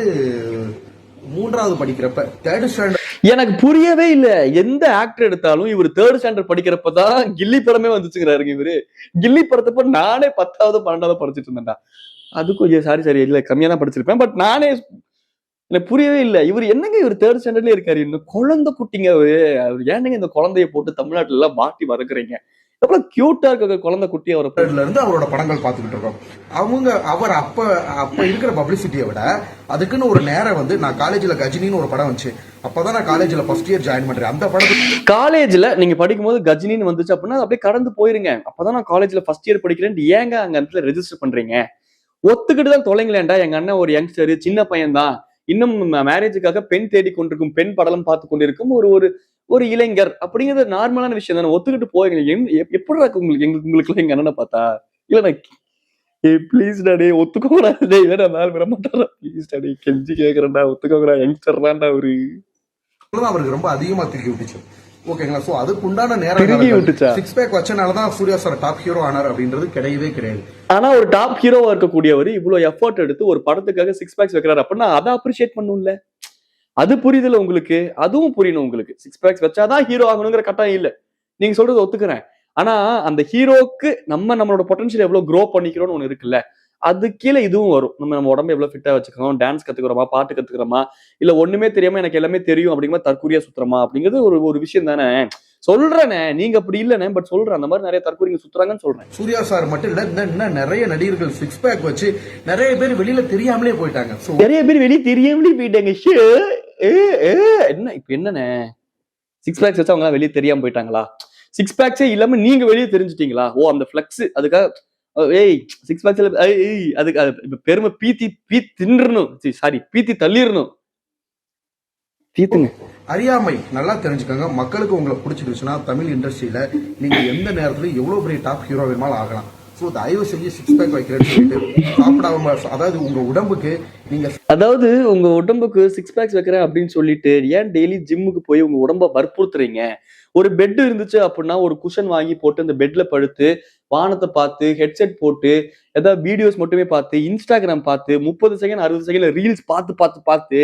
3வது படிக்கிறப்ப 3rd ஸ்டாண்டர்ட் எனக்கு புரியவே இல்ல. எந்த ஆக்டர் எடுத்தாலும் இவர் 3rd ஸ்டாண்டர்ட் படிக்கிறப்பதான் கில்லி படமே வந்துச்சுங்கிறாரு. இவரு கில்லி படத்தப்ப நானே 10வது 12வது படிச்சுட்டு இருந்தேன்டா. அதுக்கும் சாரி இல்ல கம்மியா தான் படிச்சிருப்பேன். பட் நானே எனக்கு புரியவே இல்ல. இவர் என்னங்க இவர் 3rd ஸ்டாண்டர்ட்லயே இருக்காரு. இன்னும் குழந்தை குட்டிங்க அவரு. ஏன்னங்க இந்த குழந்தைய போட்டு தமிழ்நாட்டுல எல்லாம் மாட்டி வதக்குறீங்க? எவ்வளவு கியூட்டா இருக்க குழந்தை குட்டி. அவர்ல இருந்து அவரோட படங்கள் பார்த்துக்கிட்டு இருக்கோம். அவர் அப்ப இருக்கிற பப்ளிசிட்டியை விட அதுக்குன்னு ஒரு நேரம் வந்து நான் காலேஜ்ல கஜினின்னு ஒரு படம் வந்துச்சு. அப்பதான் நான் காலேஜ்ல ஃபர்ஸ்ட் இயர் ஜாயின் பண்றேன். அந்த படத்துக்கு காலேஜ்ல நீங்க படிக்கும் போது கஜினின்னு வந்துச்சு அப்படின்னா அப்படியே கடந்து போயிருங்க. அப்பதான் நான் காலேஜ்ல ஃபர்ஸ்ட் இயர் படிக்கிறேன். ஏங்க அங்க இடத்துல ரெஜிஸ்டர் பண்றீங்க? ஒத்துக்கிட்டு தான் தொலைங்களேன்டா. எங்க அண்ணன் ஒரு யங்ஸ்டர், சின்ன பையன் தான். இன்னும் மேரேஜுக்காக பெண் தேடி கொண்டிருக்கும், பெண் படலம் பார்த்து கொண்டிருக்கும் ஒரு ஒரு இளைஞர் அப்படிங்கிறது நார்மலான விஷயம் தானே. ஒத்துக்கிட்டு போய் எப்படி உங்களுக்கு எங்க அண்ணனை பார்த்தா இல்ல ப்ளீஸ் டாடி ஒத்துக்கோங்கடா. இல்ல நான் விட மாட்டாரா? ப்ளீஸ் டாடி கெஞ்சி கேக்குறேன்டா, ஒத்துக்கோங்கடா. யங்ஸ்டர் தான்டா அவரு. அவருக்கு ரொம்ப அதிகமா திருக்கி விட்டுச்சு. ஓகேங்களா. சோ அதுக்கு உண்டான நேரம் 6 பேக் வச்சனாலதான் சூர்யா சார் டாப் ஹீரோ ஆனார் அப்படின்றது கிடையவே கிடையாது. ஆனா ஒரு டாப் ஹீரோவா இருக்கக்கூடியவர் இவ்வளவு எஃபர்ட் எடுத்து ஒரு படத்துக்காக 6 பேக்ஸ் வைக்கிறாரு அப்படின்னா அதை அப்ரிஷியேட் பண்ணும்ல. அது புரியுதுல உங்களுக்கு? அதுவும் புரியணும் உங்களுக்கு. 6 பேக்ஸ் வச்சாதான் ஹீரோ ஆகணுங்கிற கட்டாயம் இல்ல. நீங்க சொல்றது ஒத்துக்கிறேன். ஆனா அந்த ஹீரோக்கு நம்மளோட பொட்டன்ஷியல் எவ்வளவு க்ரோ பண்ணிக்கிறோம்னு ஒண்ணு இருக்குல்ல, அது கீழே இதுவும் வரும். நம்ம உடம்பு எவ்வளவு ஃபிட்டா வச்சுக்கிறோம், டான்ஸ் கத்துக்கிறோமா, பாட்டு கத்துக்கிறோமா, இல்ல ஒண்ணுமே தெரியாம எனக்கு எல்லாமே தெரியும் அப்படிங்கிற தற்கூரியா சுத்துறமா அப்படிங்கிறது ஒரு விஷயம் தானே. சொல்றேனே, நீங்க அப்படி இல்லனே, பட் சொல்றேன் அந்த மாதிரி நிறைய தற்கூரிங்க சுத்துறாங்கன்னு சொல்றேன். சூர்யா சார் மட்டும் இல்ல, இன்னும் நிறைய நடிகர்கள் 6 பேக் வச்சு நிறைய பேர் வெளியில தெரியாமலே போயிட்டாங்க. நிறைய பேர் வெளியே தெரியாமலே போயிட்டாங்க. என்ன இப்ப என்னன்னு 6 பேக்ஸ் வச்சு அவங்க வெளியே தெரியாம போயிட்டாங்களா? 6 பேக்ஸே இல்லாம நீங்க வெளியே தெரிஞ்சுட்டீங்களா? ஓ அந்த பிளக்ஸ் அதுக்காக ஏய் சிக்ஸ் பேக்ஸ்ல அதுக்கு இப்ப பெருமை பீத்தி தின்றணும், சாரி பீத்தி தள்ளிடணும். பீத்துங்க. அறியாமை நல்லா தெரிஞ்சுக்கோங்க. மக்களுக்கு உங்களை பிடிச்சிருச்சுன்னா தமிழ் இண்டஸ்ட்ரியில நீங்க எந்த நேரத்துல எவ்வளவு பெரிய டாப் ஹீரோ வேணுமாலும் ஆகலாம். ஸோ தயவு செஞ்சு சிக்ஸ் பேக் வைக்கிறேன்னு சொல்லிட்டு சாப்பிடாம, அதாவது உங்க உடம்புக்கு நீங்க அதாவது உங்க உடம்புக்கு சிக்ஸ் பேக்ஸ் வைக்கிறேன் அப்படின்னு சொல்லிட்டு ஏன் டெய்லி ஜிம்முக்கு போய் உங்க உடம்ப வற்புறுத்துறீங்க? ஒரு பெட் இருந்துச்சு அப்படின்னா ஒரு குஷன் வாங்கி போட்டு அந்த பெட்ல படுத்து வானத்தை பார்த்து ஹெட்செட் போட்டு ஏதாவது வீடியோஸ் மட்டுமே பார்த்து இன்ஸ்டாகிராம் பார்த்து 30 செகண்ட் 60 செகண்ட் ரீல்ஸ் பார்த்து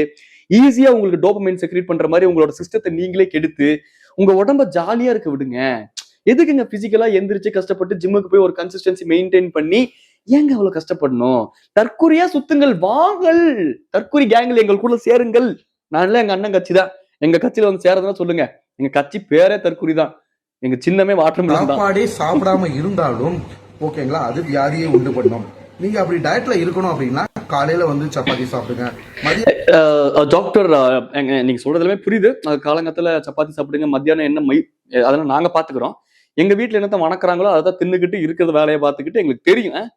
ஈஸியா உங்களுக்கு டோபமைன் செக்ரேட் பண்ற மாதிரி உங்களோட சிஸ்டத்தை நீங்களே கெடுத்து உங்க உடம்ப ஜாலியா இருக்க விடுங்க. எதுக்குங்க பிசிக்கலா எந்திரிச்சு கஷ்டப்பட்டு ஜிம்முக்கு போய் ஒரு கன்சிஸ்டன்சி மெயின்டைன் பண்ணி ஏங்க அவ்வளவு கஷ்டப்படணும்? தற்கொலையா சுத்துங்கள், வாங்கள் தற்கொலை கேங்கில் எங்கள் கூட சேருங்கள். நான்ல எங்க அண்ணன் கட்சி தான், எங்க கட்சியில வந்து சேரதுன்னா சொல்லுங்க. எங்க கட்சி பேரே தற்கொலை தான், எங்க சின்னமே மாற்றம். சாப்பாடே சாப்பிடாம இருந்தாலும் ஓகேங்களா, அது வியாதியை உண்டு பண்ணும். நீங்க அப்படி டயட்ல இருக்கணும் அப்படின்னா காலையில வந்து சப்பாத்தி சாப்பிடுங்க. டாக்டர் நீங்க சொல்றதுலமே புரியுது. காலங்கத்துல சப்பாத்தி சாப்பிடுங்க, மத்தியானம் என்ன அதெல்லாம் நாங்க பாத்துக்கிறோம். எங்க வீட்டுல என்னத்த வணக்குறாங்களோ அதான் தின்னுக்கிட்டு இருக்கிற வேலையை பார்த்துக்கிட்டு எங்களுக்கு தெரியும்.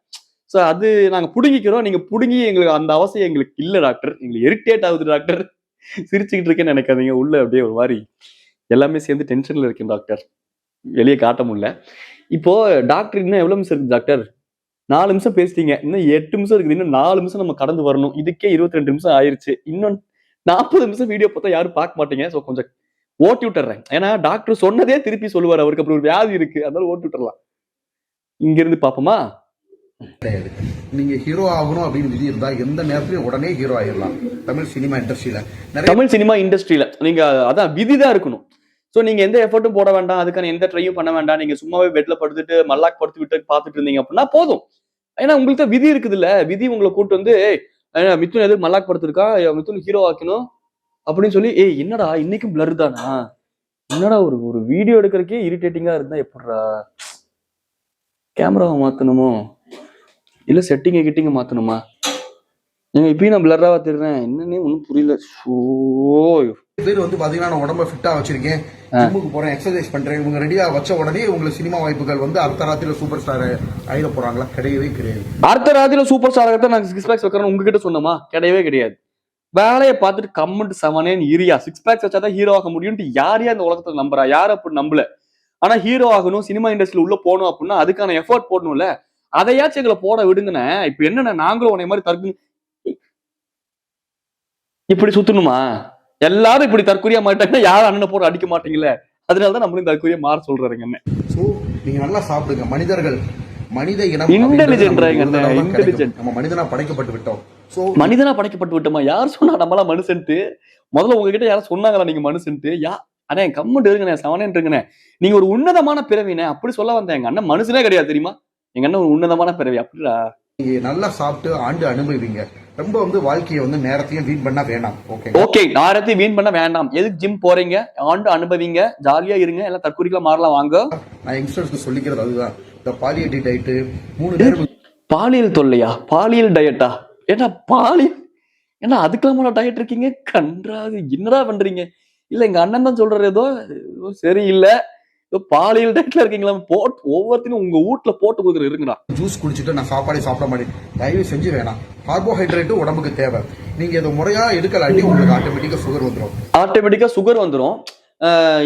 ஸோ அது நாங்க புடுங்கிக்கிறோம். நீங்க புடுங்கி எங்களுக்கு அந்த அவசியம் எங்களுக்கு இல்ல டாக்டர். எங்களுக்கு இரிட்டேட் ஆகுது டாக்டர். சிரிச்சுக்கிட்டு இருக்கேன்னு நினைக்காதீங்க, உள்ள அப்படியே ஒரு மாதிரி எல்லாமே சேர்ந்து டென்ஷன்ல இருக்கேன் டாக்டர், வெளியே காட்ட முடியல. இப்போ டாக்டர் இன்னும் எவ்வளவு நிமிஷம் இருக்கு டாக்டர்? 4 நிமிஷம் பேசிட்டீங்க, இன்னும் 8 நிமிஷம் இருக்குது. இன்னும் 4 நிமிஷம் நம்ம கடந்து வரணும். இதுக்கே 22 நிமிஷம் ஆயிருச்சு. இன்னும் 40 நிமிஷம் வீடியோ பார்த்தா யாரும் பார்க்க மாட்டீங்க. ஸோ கொஞ்சம் ஓட்டி விட்டுறேன். ஏன்னா டாக்டர் சொன்னதே திருப்பி சொல்லுவார். அவருக்கு அப்படி ஒரு வியாதி இருக்கு, அதனால ஓட்டி விட்டுறலாம். இங்க இருந்து பாப்போமா? கிடையாது. நீங்க ஹீரோ ஆகணும் அப்படின்னு விதி இருந்தா எந்த நேரத்திலயும் உடனே ஹீரோ ஆயிடலாம். தமிழ் சினிமா இண்டஸ்ட்ரியில நீங்க அதான் விதி தான் இருக்கணும். ஸோ நீங்க எந்த எஃபர்ட்டும் போட வேண்டாம், அதுக்கான எந்த ட்ரையும் பண்ண வேண்டாம். நீங்க சும்மாவே பெட்ல படுத்துட்டு மல்லாக் படுத்து விட்டு பார்த்துட்டு இருந்தீங்க அப்படின்னா போதும். ஏன்னா உங்களுக்கு தான் விதி இருக்குது இல்ல. விதி உங்களை கூட்டு வந்து மிதுன் எதுக்கு மல்லாக் படுத்திருக்கா, மிதுன் ஹீரோ ஆக்கணும் அப்படின்னு சொல்லி என்னடா இன்னைக்கும் பிளர் தானா, என்னடா ஒரு வீடியோ எடுக்கிறதுக்கே இரிட்டேட்டிங்கா இருந்தா எப்படிடா கேமராவை மாத்தணுமோ இல்ல செட்டிங்க கிட்டிங்க மாத்தணுமா? நீங்க இப்பயும் நான் பிளர்ராவா தெரிறேன், என்னன்னே ஒன்னும் புரியல. பேர் வந்து பாத்தீங்கன்னா நான் உடம்ப ஃபிட்டா வச்சிருக்கேன், ஜிம்முக்கு போறேன், எக்ஸசைஸ் பண்றேன், இவங்க ரெடியா வச்ச உடனே உங்களுக்கு சினிமா வாய்ப்புகள் வந்து அடுத்த ராத்திரில சூப்பர் ஸ்டார் ஆயிட போறாங்களா? கிடையவே கிடையாது. அடுத்த ராத்திரில சூப்பர் ஸ்டார் ஆகத்தான் நான் சிக்ஸ் பேக்ஸ் வைக்கிறேன் உங்ககிட்ட சொன்னோமா? கிடையவே கிடையாது. வேலையை பார்த்துட்டு கம்மெண்ட் செவனேன்னு இரியா. சிக்ஸ் பேக்ஸ் வச்சாதான் ஹீரோ ஆக முடியும்ட்டு யார் இந்த உலகத்துல நம்புறா? யாரும் அப்படி நம்பல. ஆனா ஹீரோ ஆகணும், சினிமா இண்டஸ்ட்ரியில உள்ள போகணும் அப்படின்னா அதுக்கான எஃபோர்ட் போடணும்ல. அதையாச்சும் எங்களை போட விடுங்கண்ணே. இப்ப என்னன்னா நாங்களும் உன்னை மாதிரி இப்படி சுத்தணுமா? எல்லாரும் இப்படி தற்கொலையா மாட்டாங்கன்னா யாரும் அண்ணனை போட அடிக்க மாட்டீங்கல்ல. அதனாலதான் நம்மளும் தற்கொலையா மாற சொல்றாருங்க. சோ நீங்க நல்லா சாப்பிடுங்க. மனித இனம் இன்டெலிஜென்ட். நம்ம மனிதனா படைக்கப்பட்டு விட்டோம். சோ மனிதனா படைக்கப்பட்டு விட்டோமா? யார் சொன்னா நம்மளா மனுஷன்ட்டு? முதல்ல உங்ககிட்ட யாரும் சொன்னாங்களா நீங்க மனுஷன்ட்டு? அண்ணே கம்மெண்ட் இருங்கண்ணே, செவனேன்னு இருக்குண்ணே. நீங்க ஒரு உன்னதமான பிறவினே அப்படி சொல்ல வந்தேன். எங்க அண்ணன் மனுஷனே கிடையாது தெரியுமா? எங்க அண்ணன் ஒரு உன்னதமான பிறவி. அப்படிடா நீங்க நல்லா சாப்பிட்டு ஆண்டு அனுபவிங்க. ரொம்ப வந்து வாழ்க்கையை வந்து நேரத்தையும் வீண் பண்ண வேண்டாம். ஓகே, நேரத்தையும் வீண் பண்ண வேண்டாம். எதுக்கு ஜிம் போறீங்க? ஆண்டு அனுபவிங்க, ஜாலியா இருங்க, எல்லாம் தற்கொலைக்குள்ள மாறலாம் வாங்க. நான் யங்ஸ்டர்ஸ்க்கு சொல்லிக்கிறது அதுதான். இந்த பாலியேட்டிவ் டயட் 3 நேரம். பாலியல் தொல்லையா? பாலியல் டயட்டா? ஏன்னா பாலியல் ஏன்னா அதுக்கெல்லாம் டயட் இருக்கீங்க கன்றாது. என்னடா பண்றீங்க? இல்ல எங்க அண்ணன் தான் சொல்றாரு ஏதோ சரியில்லை, பாலியல் டயட்ல இருக்கீங்களா? போட்டு ஒவ்வொருத்தையும் உங்க வீட்டுல போட்டு கொடுக்குற இருக்குடா. ஜூஸ் குடிச்சிட்டு நான் சாப்பாடே சாப்பிட மாட்டேன், தயவு செஞ்சு வேணாம். கார்போஹைட்ரேட் உடம்புக்கு தேவை. நீங்க இதை முறையா எடுக்கலாட்டி உங்களுக்கு ஆட்டோமேட்டிக்கா சுகர் வந்துடும்.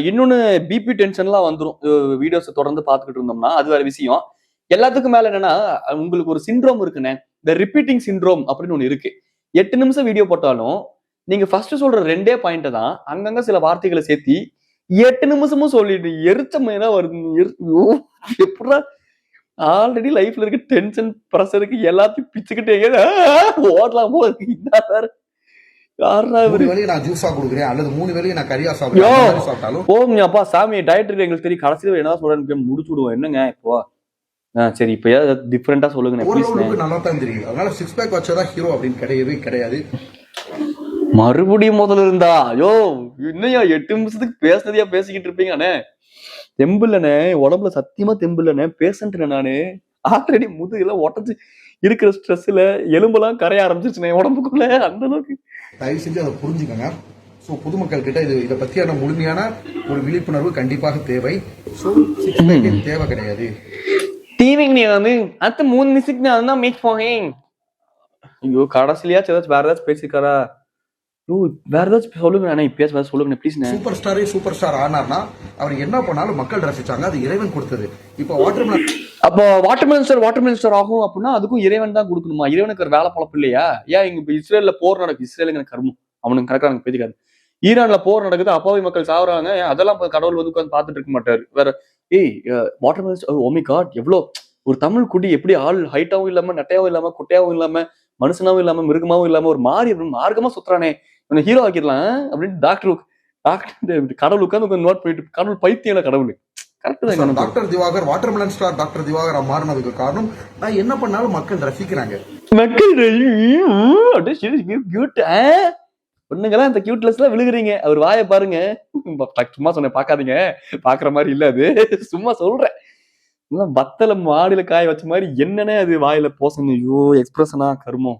இன்னொன்னு பிபி டென்ஷன்லாம் வந்துடும். வீடியோஸ் தொடர்ந்து பார்த்துக்கிட்டு இருந்தோம்னா அது வேற விஷயம். எல்லாத்துக்கும் மேல என்னன்னா உங்களுக்கு ஒரு சிண்ட்ரோம் இருக்குண்ணே, இந்த ரிப்பீட்டிங் சிண்ட்ரோம் அப்படின்னு ஒண்ணு இருக்கு. 8 நிமிஷம் வீடியோ போட்டாலும் நீங்க ஃபர்ஸ்ட் சொல்ற 2 பாயிண்ட் தான் அங்கங்க சில வார்த்தைகளை சேர்த்தி 8 நிமிஷமும் சொல்லிட்டு எரிச்சமையா வருது. எப்படா ஆல்ரெடி லைஃப்ல இருக்க டென்ஷன் பிரஷருக்கு எல்லாத்தையும் பிச்சுக்கிட்டே ஓடலாம் போல இருக்கு. நான் ஜூஸா கொடுக்குறேன் அல்லது 3 வேளையும் நான் கறியா சாப்பிட்டாலும் போங்கப்பா சாமி. டயட் எங்களுக்கு தெரியும். கடைசியில் என்ன சொல்றேன்னு முடிச்சு விடுவோம். என்னங்க இப்போ சரி இப்ப ஏதாவது டிஃபரெண்டா சொல்லுங்க. நல்லா தான் தெரியும். அதனால 6 பேக் வச்சாதான் ஹீரோ அப்படின்னு கிடையவே கிடையாது. மறுபடியும் முதல்ல இருந்தா ஐயோ இன்னையா 8 நிமிஷத்துக்கு பேசுனதையா பேசிக்கிட்டு இருப்பீங்க அண்ணே. தெம்பில்லண்ணே, உடம்புல சத்தியமா தெம்பில்லண்ணே. பேசன்ட்டு நானு ஆல்ரெடி முதுகுல உடஞ்சு இருக்கிற ஸ்ட்ரெஸ்ல எலும்பெல்லாம் கரைய ஆரம்பிச்சிருச்சுனே உடம்புக்குள்ள. அந்த அளவுக்கு தயவு செஞ்சு அதை புரிஞ்சுக்கங்க. ஸோ பொதுமக்கள் கிட்ட இதை பத்தியான முழுமையான ஒரு விழிப்புணர்வு கண்டிப்பாக தேவை. ஸோ 6 பேக் தேவை கிடையாது. தீவிங் நீ வந்து அடுத்த 3 நிமிஷத்துக்கு நான் தான் மீட் போகேன். ஐயோ கடைசிலையாச்சும் ஏதாச்சும் வேற ஏதாச்சும் பேசிருக்காரா? ஐயோ வேற ஏதாச்சும் சொல்லுங்க அண்ணா, இப்பயாச்சும் வேற சொல்லுங்க ப்ளீஸ்ண்ணே. சூப்பர் ஸ்டார் ஆனார்னா அவர் என்ன பண்ணாலும் மக்கள் ரசிச்சாங்க, அது இறைவன் கொடுத்தது. இப்போ வாட்டர்மெலன் அப்போ வாட்டர் மினிஸ்டர் ஆகும் அப்படின்னா அதுக்கும் இறைவன் தான் கொடுக்கணுமா? இறைவனுக்கு ஒரு வேலை பழப்பு இல்லையா? ஏன் இங்க இப்ப இஸ்ரேல்ல போர் நடக்குது, இஸ்ரேலுங்க கர்மம் அவனுக்கு கணக்கா எனக்கு பேசிக்காது. ஈரான்ல போர் நடக்குது, அப்பாவி மக்கள் சாகுறாங்க, அதெல்லாம் கடவுள் வந்து உட்காந்து பார்த்துட்டு இருக்க மாட்டாரு. வேற water minister oh my God, எவ்வளோ ஒரு தமிழ் குடி எப்படி ஆள் ஹைட்டாவும் இல்லாம நட்டையாவும் இல்லாம குட்டையாவும் இல்லாம மனுஷனாவும் இல்லாம மிருகமாவும் இல்லாம ஒரு மாறி மார்க்கமா சுத்துறானே, இவனை ஹீரோ ஆக்கிடலாம் அப்படின்னு டாக்டர் கடவுள் உட்காந்து நோட் பண்ணிட்டு, கடவுள் பைத்தியம் கடவுள். கரெக்ட் தான். Doctor Diwakar watermelon star doctor Diwakar மாறினதுக்கு காரணம் நான் என்ன பண்ணாலும் மக்கள் ரசிக்கிறாங்க. பொண்ணுங்கெல்லாம் இந்த கியூட்லெஸ்ல விழுகுறீங்க. அவர் வாயை பாருங்க. சும்மா சொன்னேன், பாக்காதீங்க, பாக்குற மாதிரி இல்ல அது, சும்மா சொல்றேன். பத்தல மாடியில காய வச்ச மாதிரி என்னன்னே அது வாயில போசணும். ஐயோ எக்ஸ்பிரஷனா கருமம்.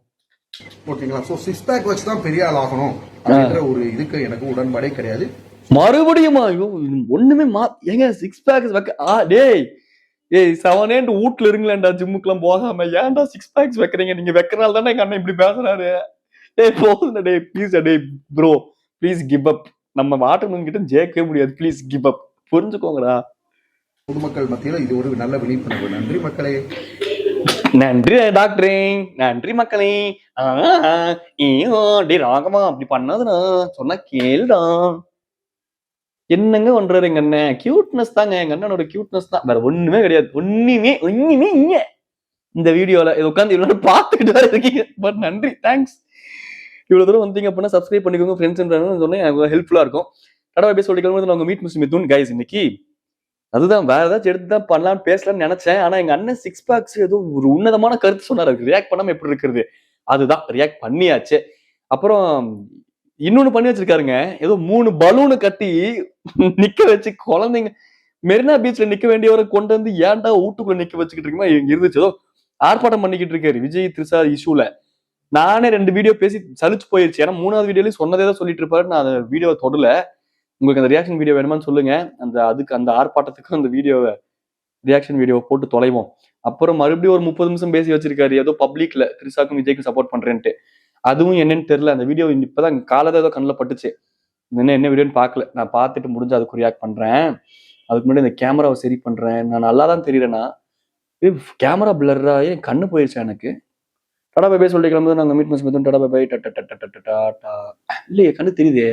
ஓகேங்களா? சோ 6 பேக் வச்சு தான் பெரிய ஆள் ஆகணும் அப்படின்ற ஒரு இதுக்கு எனக்கு உடன்பாடே கிடையாது. மறுபடியுமா? ஐயோ ஒண்ணுமே ஏங்க 6 பேக்ஸ் டேய் 7 வீட்டுல இருங்களேன்டா, ஜிம்முக்குலாம் போகாம ஏன்டா 6 பேக்ஸ் வைக்கிறீங்க? நீங்க வைக்கிறனால தானே எங்க அண்ணன் இப்படி பேசுறாரு. டேய் போதுடா டேய், ப்ளீஸ் டேய் ப்ரோ, ப்ளீஸ் கிவ் அப். நம்ம வாட்டர்மேன் கிட்ட ஜெயிக்கவே முடியாது, ப்ளீஸ் கிவ் அப், புரிஞ்சுக்கோங்கடா. பொதுமக்கள் மத்தியில இது ஒரு நல்ல விழிப்புணர்வு. நன்றி மக்களே. நன்றி டாக்டரே, நன்றி மக்களே. டே ராகமா அப்படி பண்ணாதுண்ணா, சொன்னா கேளுடா. என்னங்க பண்றாரு எங்க அண்ணன்? கியூட்னஸ் தாங்க எங்க அண்ணனோட கியூட்னஸ் தான், வேற ஒண்ணுமே கிடையாது. ஒண்ணுமே இங்க இந்த வீடியோல இது உட்காந்து இவ்வளவு பார்த்துக்கிட்டு தான் இருக்கீங்க. பட் நன்றி, தேங்க்ஸ். இவ்வளவு தூரம் வந்தீங்க அப்படின்னா சப்ஸ்கிரைப் பண்ணிக்கோங்க ஃப்ரெண்ட்ஸ் சொன்னேன், எனக்கு ஹெல்ப்ஃபுல்லா இருக்கும். கடவுள் எப்படி சொல்லிக்கலாம், உங்க மீட் மிதுன் கைஸ். இன்னைக்கு அதுதான் வேற ஏதாச்சும் எடுத்து தான் பண்ணலாம்னு பேசலாம்னு நினைச்சேன். ஆனா எங்க அண்ணன் 6 பேக்ஸ் ஏதோ ஒரு உன்னதமான கருத்து சொன்னாரு, ரியாக்ட் பண்ணாம எப்படி இருக்கிறது, அதுதான் ரியாக்ட் பண்ணியாச்சு. அப்புறம் இன்னொன்னு பண்ணி வச்சிருக்காருங்க, ஏதோ 3 பலூனு கட்டி நிக்க வச்சு குழந்தைங்க மெரினா பீச்ல நிக்க வேண்டியவரை கொண்டு வந்து ஏன்டா வீட்டுக்குள்ள நிக்க வச்சுக்கிட்டு இருக்குமா இருந்துச்சு. ஏதோ ஆர்ப்பாட்டம் பண்ணிக்கிட்டு இருக்காரு விஜய் த்ரிஷா இஷ்யூல. நானே 2 வீடியோ பேசி சலிச்சு போயிருச்சு. ஏன்னா 3வது வீடியோலயும் சொன்னதே தான் சொல்லிட்டு இருப்பாரு. நான் அந்த வீடியோவை தொடல. உங்களுக்கு அந்த ரியாக்ஷன் வீடியோ வேணுமான்னு சொல்லுங்க. அந்த ஆர்ப்பாட்டத்துக்கு அந்த வீடியோவை ரியாக்ஷன் வீடியோவை போட்டு தொலைவோம். அப்புறம் மறுபடியும் ஒரு 30 நிமிஷம் பேசி வச்சிருக்காரு, ஏதோ பப்ளிக்ல த்ரிஷாக்கும் விஜய்க்கும் சப்போர்ட் பண்றேன்ட்டு. அதுவும் என்னன்னு தெரியல. அந்த வீடியோ இப்பதான் காலதான் ஏதோ கண்ணில் பட்டுச்சு. என்ன வீடியோன்னு பார்க்கல. நான் பார்த்துட்டு முடிஞ்சு அதுக்கு ரியாக்ட் பண்றேன். அதுக்கு முன்னாடி இந்த கேமராவை சரி பண்றேன். நான் நல்லா தான் தெரியறேன்னா கேமரா பிளர்ரா ஏன் கண்ணு போயிருச்சு எனக்கு. டாடா பை பை சொல்லிட்டு கிளம்புது. நாங்கள் meet miss tata bye bye. இல்லையே கண்ணு தெரியுதே.